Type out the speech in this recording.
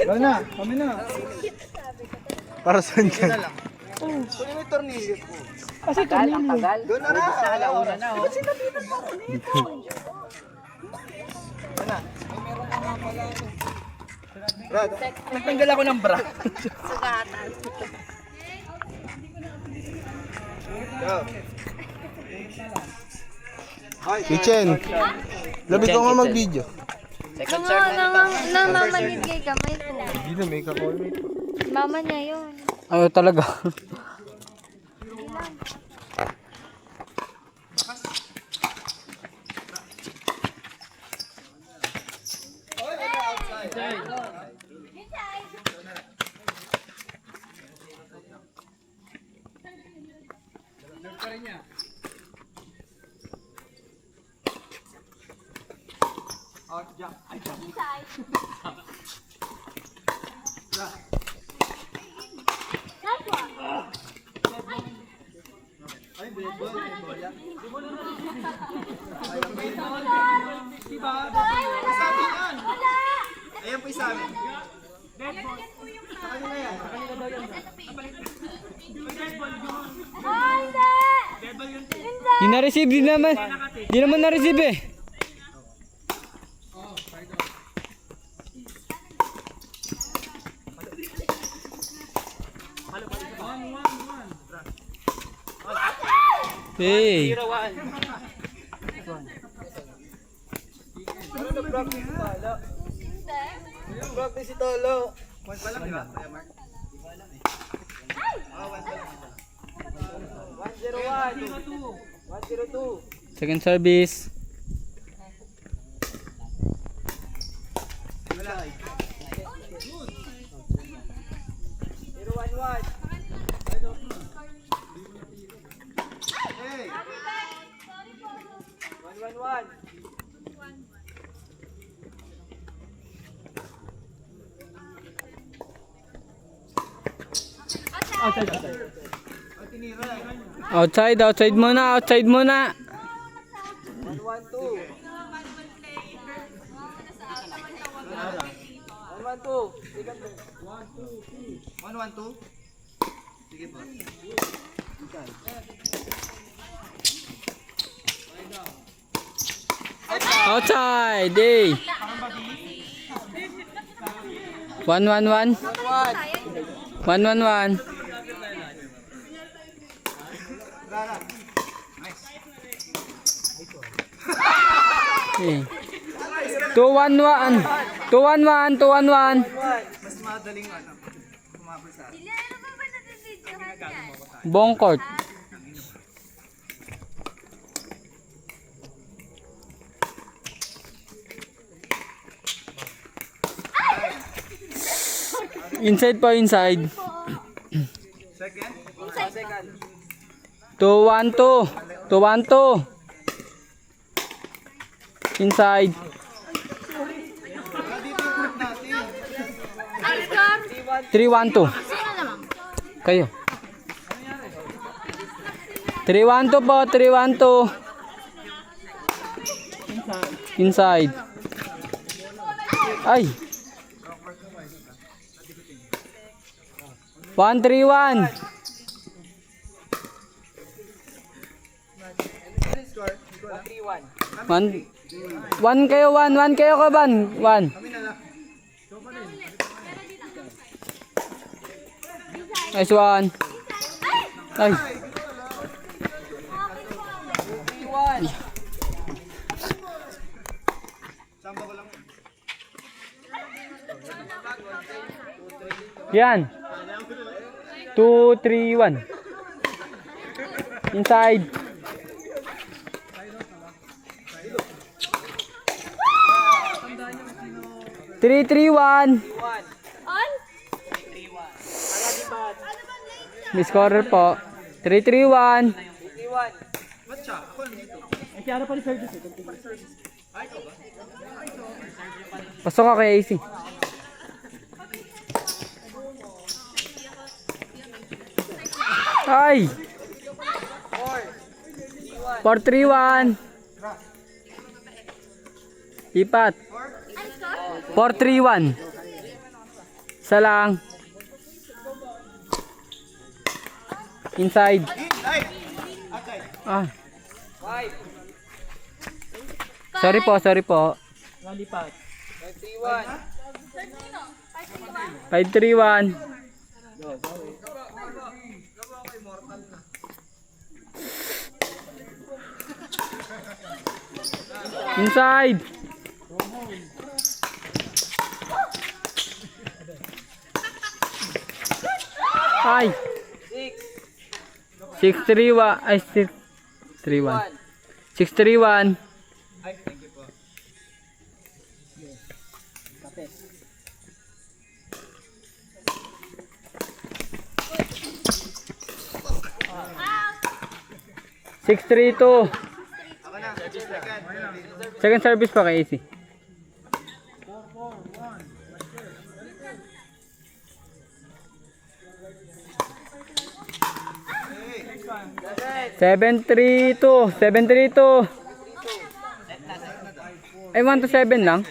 Wala na, kami na. Para saan yan? Kunin mo yung tornilyo po. Kasi tornilyo. Doon na na. Alauna na, oh. Brad, Nagtanggal ako ng bra. Sugatan. go. Hi, Kitchen. Labi ko nga mag-video. Second serve na ito. Namamanid kay kamay ko. Hindi na, may kakol. Mama niya yun. Ayaw talaga. Ayan po isa amin. Di na-receive, di naman. Di naman na-receive eh. Hey. Practice si Tolo. One pa lang, di ba? Kaya Mark? 101. 102. Second service. Wala. 011. Hey. 111. Outside, outside muna, outside muna. 112. 112. Sige po. Outside, hey. 111. 111. Hey. 211. 211, 211. Mas madaling ano. Kumapit sa atin. Buong court. Inside po, inside. Second? Second. 212. 212. Inside. Dito yung group natin. 312. Kayo. 312 po, 312. Inside. Ay. 131. Score. 1 kayo, 1 kayo ka ban? 1. Kami na lang. Nice one. Ay. Samba ko lang. Yan. 2, 3, 1. Inside. Three, 1. May scorer po. 3-3-1. Matcha. Ako nito. Pasok ka kay AC. Ay! 4-3-1. Ipat. 4-3-1. Isa lang. Inside. Ah. Sorry po, sorry po. 531. Inside. Ay. 631. Ay, 631. 631. Six, three, two. Second service pa kay AC. Seven, three, two. 7, 3, 2. Ay, 1 to 7 lang.